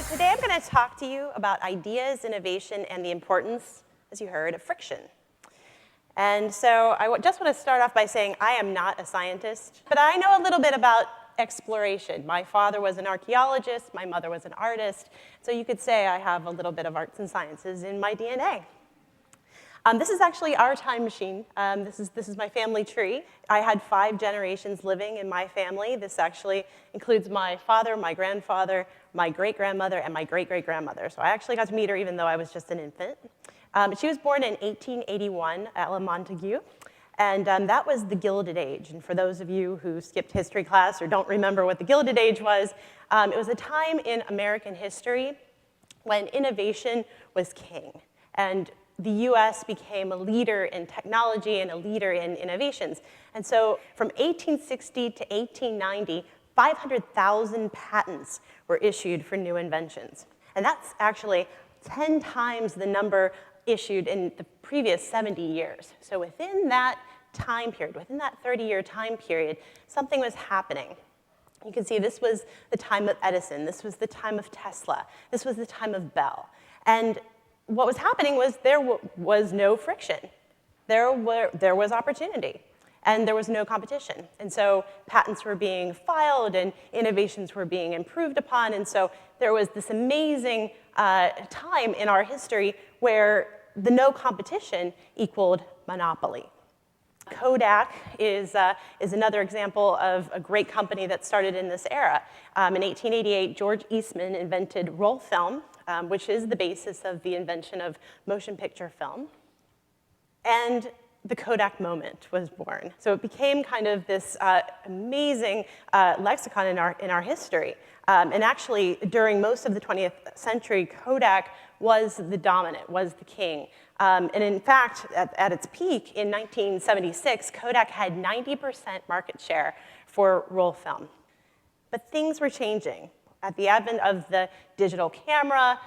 today I'm going to talk to you about ideas, innovation, and the importance, as you heard, of friction. And so I just want to start off by saying I am not a scientist, but I know a little bit about exploration. My father was an archaeologist, my mother was an artist, so you could say I have a little bit of arts and sciences in my DNA. This is actually our time machine. This is my family tree. I had 5 generations living in my family. This actually includes my father, my grandfather, my great-grandmother, and my great-great-grandmother. So I actually got to meet her even though I was just an infant. She was born in 1881 at La Montague, and that was the Gilded Age. And for those of you who skipped history class or don't remember what the Gilded Age was, it was a time in American history when innovation was king. And the US became a leader in technology and a leader in innovations. And so from 1860 to 1890, 500,000 patents were issued for new inventions. And that's actually 10 times the number issued in the previous 70 years. So within that time period, within that 30-year time period, something was happening. You can see this was the time of Edison, this was the time of Tesla, this was the time of Bell. And what was happening was there was no friction. There was opportunity, and there was no competition. And so patents were being filed, and innovations were being improved upon, and so there was this amazing time in our history where the no competition equaled monopoly. Kodak is another example of a great company that started in this era. In 1888, George Eastman invented roll film, which is the basis of the invention of motion picture film. And the Kodak moment was born. So it became kind of this amazing lexicon in our history. And actually, during most of the 20th century, Kodak was the dominant, was the king. And in fact, at its peak in 1976, Kodak had 90% market share for roll film. But things were changing. At the advent of the digital camera,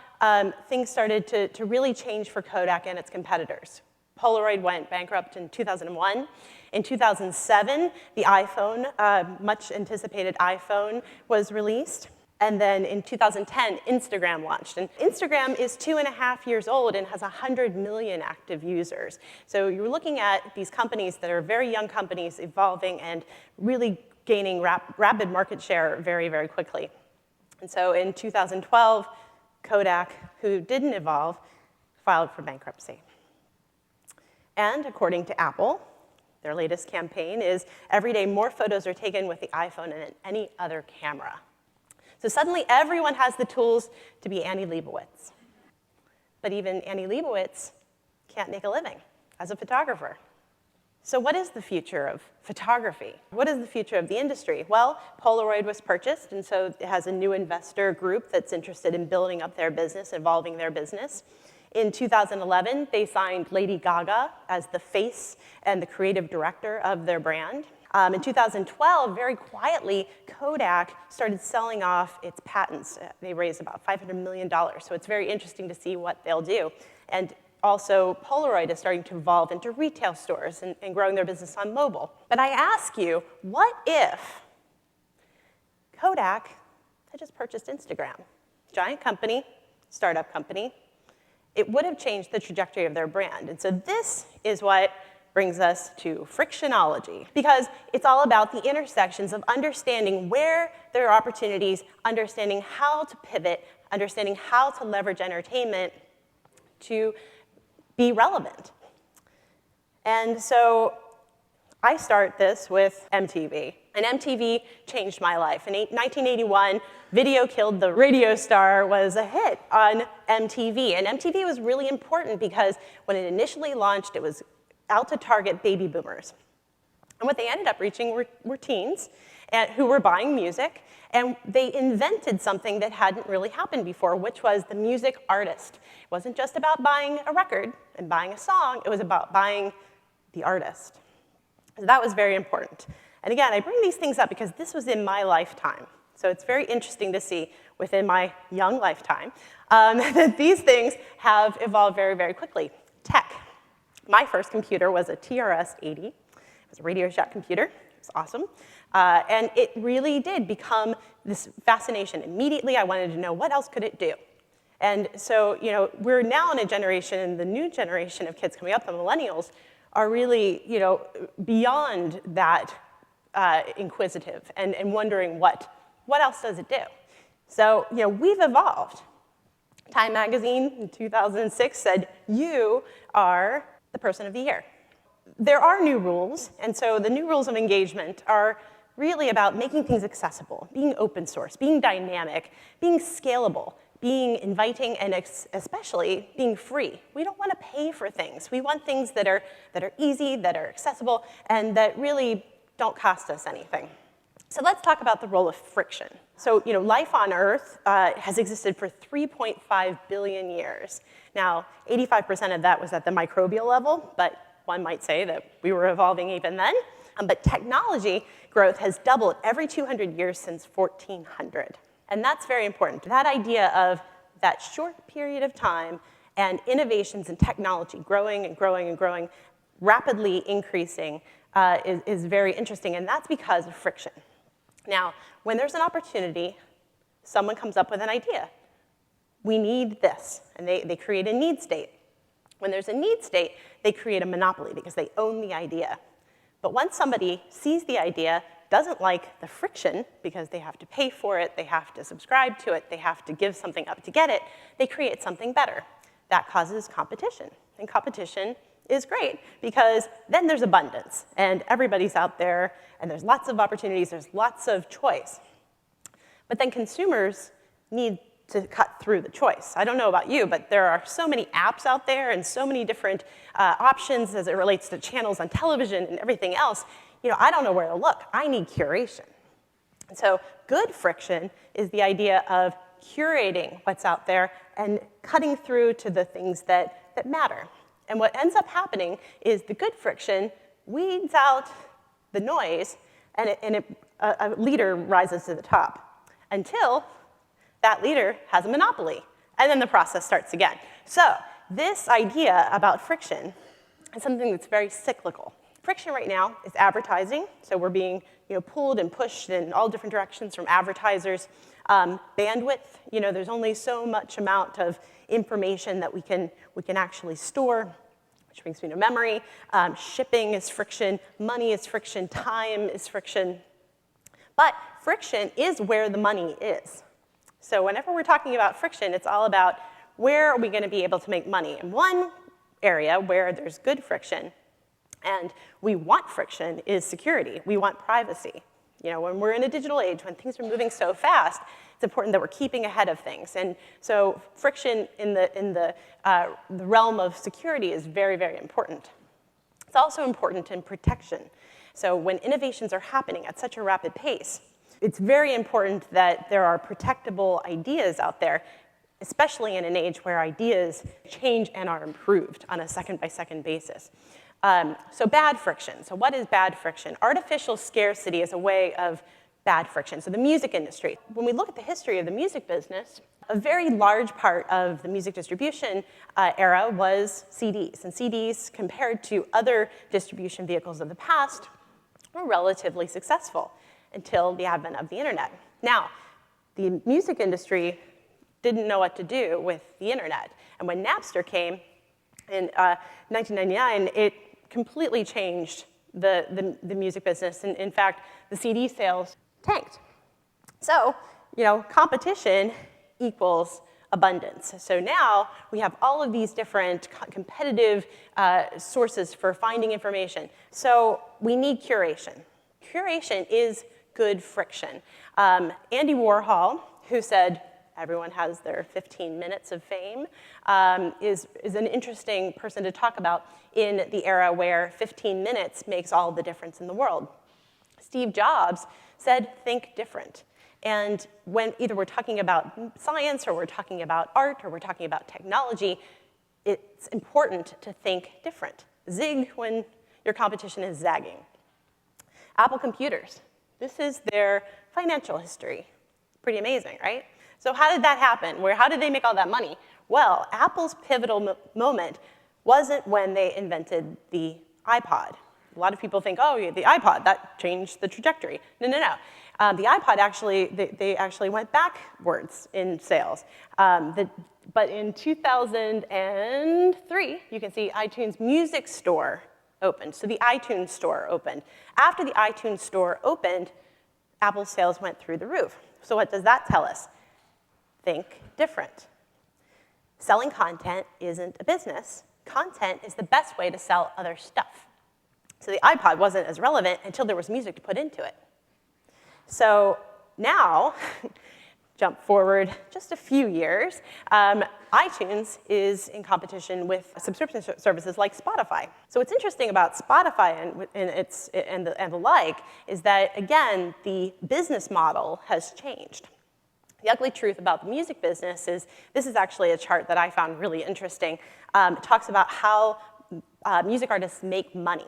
things started to really change for Kodak and its competitors. Polaroid went bankrupt in 2001. In 2007, the iPhone, much anticipated iPhone, was released. And then in 2010, Instagram launched. And Instagram is 2.5 years old and has 100 million active users. So you're looking at these companies that are very young companies evolving and really gaining rapid market share very, very quickly. And so in 2012, Kodak, who didn't evolve, filed for bankruptcy. And according to Apple, their latest campaign is every day more photos are taken with the iPhone than any other camera. So suddenly everyone has the tools to be Annie Leibovitz. But even Annie Leibovitz can't make a living as a photographer. So what is the future of photography? What is the future of the industry? Well, Polaroid was purchased, and so it has a new investor group that's interested in building up their business, evolving their business. In 2011, they signed Lady Gaga as the face and the creative director of their brand. In 2012, very quietly, Kodak started selling off its patents. They raised about $500 million, so it's very interesting to see what they'll do. And also, Polaroid is starting to evolve into retail stores and growing their business on mobile. But I ask you, what if Kodak had just purchased Instagram? Giant company, startup company. It would have changed the trajectory of their brand. And so this is what brings us to Frictionology, because it's all about the intersections of understanding where there are opportunities, understanding how to pivot, understanding how to leverage entertainment to be relevant. And so I start this with MTV. And MTV changed my life. In 1981, Video Killed the Radio Star was a hit on MTV. And MTV was really important because when it initially launched, it was out to target baby boomers. And what they ended up reaching were teens who were buying music, and they invented something that hadn't really happened before, which was the music artist. It wasn't just about buying a record and buying a song, it was about buying the artist. So that was very important. And again, I bring these things up because this was in my lifetime. So it's very interesting to see within my young lifetime that these things have evolved very, very quickly. Tech. My first computer was a TRS-80. It was a Radio Shack computer. It was awesome. And it really did become this fascination. Immediately, I wanted to know what else could it do. And so, we're now in a generation, the new generation of kids coming up, the millennials, are really, beyond that inquisitive and wondering what else does it do. So, we've evolved. Time magazine in 2006 said, you are the person of the year. There are new rules, and so the new rules of engagement are really about making things accessible, being open source, being dynamic, being scalable, being inviting, and especially being free. We don't want to pay for things. We want things that are easy, that are accessible, and that really don't cost us anything. So let's talk about the role of friction. So, life on Earth has existed for 3.5 billion years. Now, 85% of that was at the microbial level, but one might say that we were evolving even then. But technology growth has doubled every 200 years since 1400. And that's very important. That idea of that short period of time and innovations in technology growing and growing and growing, rapidly increasing, is very interesting. And that's because of friction. Now, when there's an opportunity, someone comes up with an idea. We need this. And they create a need state. When there's a need state, they create a monopoly because they own the idea. But once somebody sees the idea, doesn't like the friction because they have to pay for it, they have to subscribe to it, they have to give something up to get it, they create something better. That causes competition. And competition is great because then there's abundance and everybody's out there and there's lots of opportunities, there's lots of choice. But then consumers need to cut through the choice. I don't know about you, but there are so many apps out there and so many different options as it relates to channels on television and everything else. I don't know where to look. I need curation. And so good friction is the idea of curating what's out there and cutting through to the things that matter. And what ends up happening is the good friction weeds out the noise, and a leader rises to the top until that leader has a monopoly, and then the process starts again. So this idea about friction is something that's very cyclical. Friction right now is advertising, so we're being pulled and pushed in all different directions from advertisers. Bandwidth, there's only so much amount of information that we can actually store, which brings me to memory. Shipping is friction, money is friction, time is friction. But friction is where the money is. So whenever we're talking about friction, it's all about where are we going to be able to make money. And one area where there's good friction, and we want friction, is security. We want privacy. When we're in a digital age, when things are moving so fast, it's important that we're keeping ahead of things. And so friction in the realm of security is very, very important. It's also important in protection. So when innovations are happening at such a rapid pace, it's very important that there are protectable ideas out there, especially in an age where ideas change and are improved on a second-by-second basis. So bad friction. So what is bad friction? Artificial scarcity is a way of bad friction. So the music industry. When we look at the history of the music business, a very large part of the music distribution era was CDs. And CDs, compared to other distribution vehicles of the past, were relatively successful until the advent of the internet. Now, the music industry didn't know what to do with the internet. And when Napster came in 1999, it completely changed the music business. And in fact, the CD sales tanked. So, competition equals abundance. So now we have all of these different competitive sources for finding information. So we need curation. Curation is good friction. Andy Warhol, who said everyone has their 15 minutes of fame, is an interesting person to talk about in the era where 15 minutes makes all the difference in the world. Steve Jobs said, think different. And when either we're talking about science or we're talking about art or we're talking about technology, it's important to think different. Zig when your competition is zagging. Apple computers. This is their financial history. Pretty amazing, right? So how did that happen? How did they make all that money? Well, Apple's pivotal moment wasn't when they invented the iPod. A lot of people think, oh, the iPod, that changed the trajectory. No, no, no. The iPod actually, they actually went backwards in sales. But in 2003, you can see iTunes Music Store opened. So the iTunes Store opened. After the iTunes Store opened, Apple's sales went through the roof. So what does that tell us? Think different. Selling content isn't a business. Content is the best way to sell other stuff. So the iPod wasn't as relevant until there was music to put into it. So now, jump forward just a few years, iTunes is in competition with subscription services like Spotify. So what's interesting about Spotify and the like is that, again, the business model has changed. The ugly truth about the music business is, this is actually a chart that I found really interesting. It talks about how music artists make money.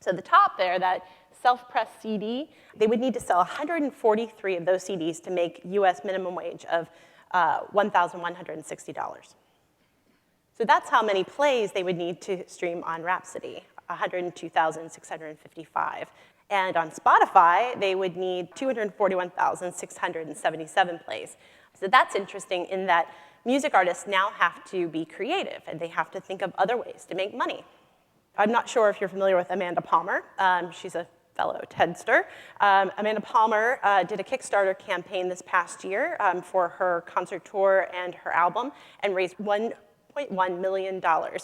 So the top there, that self-pressed CD, they would need to sell 143 of those CDs to make US minimum wage of $1,160. So that's how many plays they would need to stream on Rhapsody, 102,655. And on Spotify, they would need 241,677 plays. So that's interesting in that music artists now have to be creative, and they have to think of other ways to make money. I'm not sure if you're familiar with Amanda Palmer. She's a fellow TEDster. Amanda Palmer did a Kickstarter campaign this past year for her concert tour and her album, and raised $1.1 million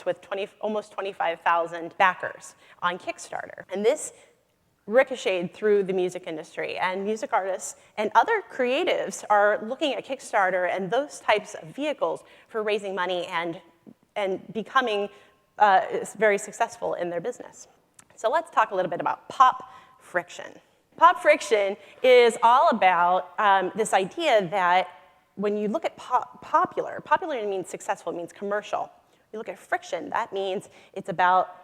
with almost 25,000 backers on Kickstarter. And this ricocheted through the music industry, and music artists and other creatives are looking at Kickstarter and those types of vehicles for raising money and becoming very successful in their business. So let's talk a little bit about pop friction. Pop friction is all about this idea that when you look at popular means successful, it means commercial. You look at friction, that means it's about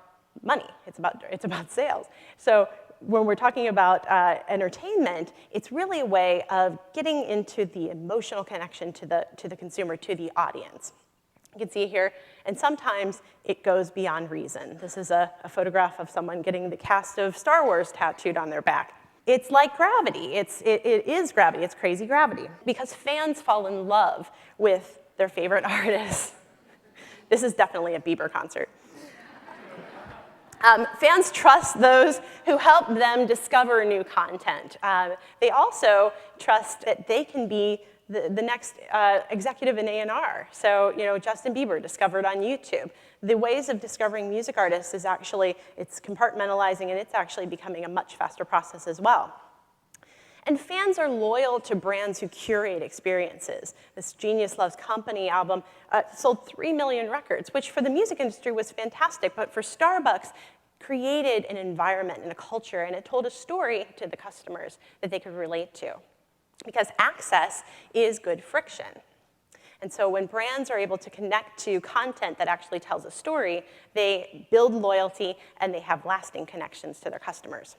money, it's about sales. So when we're talking about entertainment, it's really a way of getting into the emotional connection to the consumer, to the audience. You can see here, and sometimes it goes beyond reason. This is a photograph of someone getting the cast of Star Wars tattooed on their back. It's like gravity. It is gravity. It's crazy gravity. Because fans fall in love with their favorite artists. This is definitely a Bieber concert. Fans trust those who help them discover new content. They also trust that they can be the next executive in A&R. So, Justin Bieber discovered on YouTube. The ways of discovering music artists is actually, it's compartmentalizing, and it's actually becoming a much faster process as well. And fans are loyal to brands who curate experiences. This Genius Loves Company album sold 3 million records, which for the music industry was fantastic, but for Starbucks, created an environment and a culture, and it told a story to the customers that they could relate to. Because access is good friction. And so when brands are able to connect to content that actually tells a story, they build loyalty and they have lasting connections to their customers.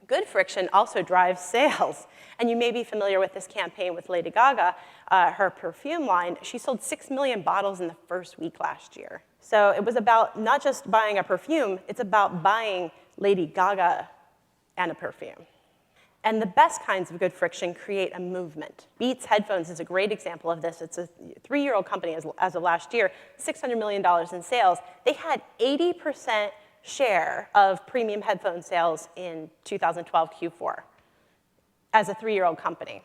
Good friction also drives sales. And you may be familiar with this campaign with Lady Gaga, her perfume line. She sold 6 million bottles in the first week last year. So it was about not just buying a perfume, it's about buying Lady Gaga and a perfume. And the best kinds of good friction create a movement. Beats Headphones is a great example of this. It's a 3-year-old company as of last year, $600 million in sales. They had 80% share of premium headphone sales in 2012 Q4 as a 3-year-old company.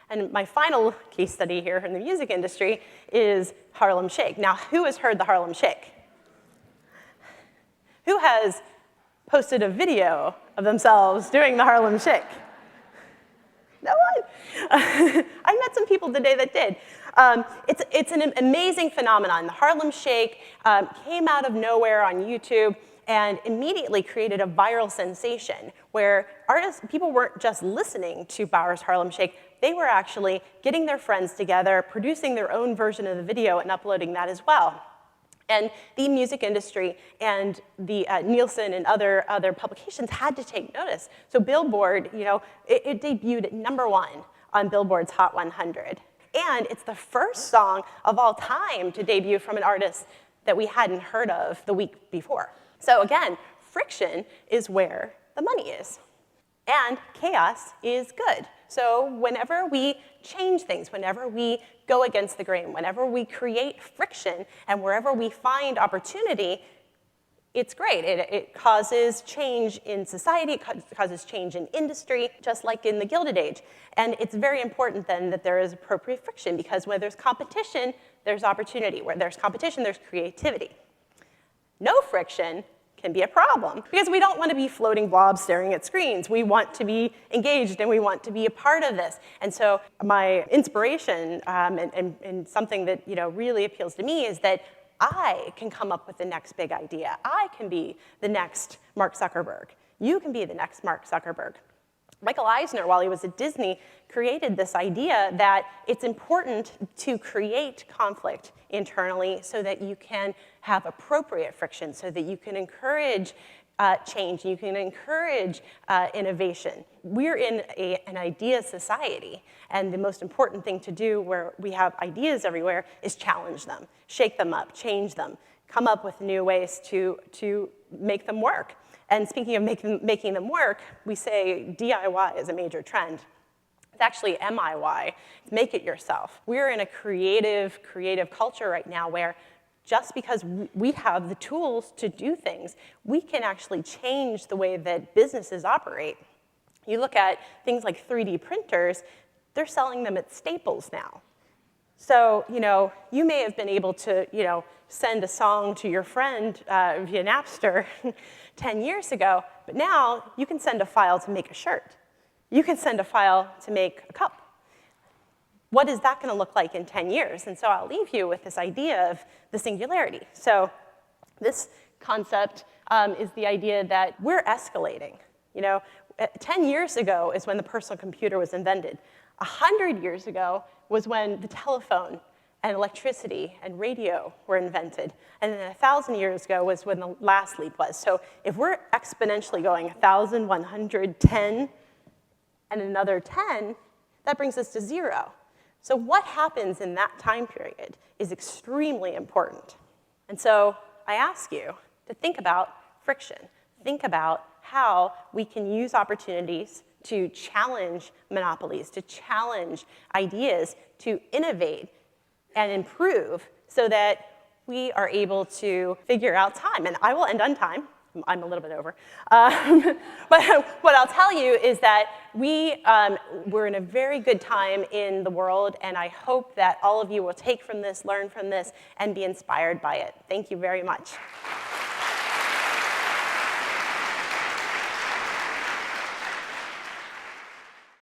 And my final case study here in the music industry is Harlem Shake. Now, who has heard the Harlem Shake? Who has posted a video of themselves doing the Harlem Shake? No one? I met some people today that did. It's an amazing phenomenon. The Harlem Shake came out of nowhere on YouTube and immediately created a viral sensation where people weren't just listening to Bauer's Harlem Shake, they were actually getting their friends together, producing their own version of the video and uploading that as well. And the music industry and the Nielsen and other publications had to take notice. So Billboard, it debuted at #1 on Billboard's Hot 100. And it's the first song of all time to debut from an artist that we hadn't heard of the week before. So again, friction is where the money is. And chaos is good. So whenever we change things, whenever we go against the grain, whenever we create friction, and wherever we find opportunity, it's great. It causes change in society, it causes change in industry, just like in the Gilded Age. And it's very important then that there is appropriate friction, because where there's competition, there's opportunity. Where there's competition, there's creativity. No friction can be a problem, because we don't want to be floating blobs staring at screens. We want to be engaged, and we want to be a part of this. And so my inspiration and something that really appeals to me is that I can come up with the next big idea. I can be the next Mark Zuckerberg. You can be the next Mark Zuckerberg. Michael Eisner, while he was at Disney, created this idea that it's important to create conflict internally so that you can have appropriate friction, so that you can encourage change, you can encourage innovation. We're in an idea society, and the most important thing to do where we have ideas everywhere is challenge them, shake them up, change them, come up with new ways to make them work. And speaking of making them work, we say DIY is a major trend. It's actually MIY, make it yourself. We're in a creative culture right now where just because we have the tools to do things, we can actually change the way that businesses operate. You look at things like 3D printers, they're selling them at Staples now. So, you may have been able to, send a song to your friend via Napster 10 years ago, but now you can send a file to make a shirt. You can send a file to make a cup. What is that going to look like in 10 years? And so I'll leave you with this idea of the singularity. So this concept is the idea that we're escalating. 10 years ago is when the personal computer was invented. 100 years ago was when the telephone and electricity and radio were invented. And then 1,000 years ago was when the last leap was. So if we're exponentially going 1,000, 110, and another 10, that brings us to 0. So what happens in that time period is extremely important. And so I ask you to think about friction. Think about how we can use opportunities to challenge monopolies, to challenge ideas, to innovate and improve so that we are able to figure out time. And I will end on time. I'm a little bit over. But what I'll tell you is that we're in a very good time in the world, and I hope that all of you will take from this, learn from this, and be inspired by it. Thank you very much.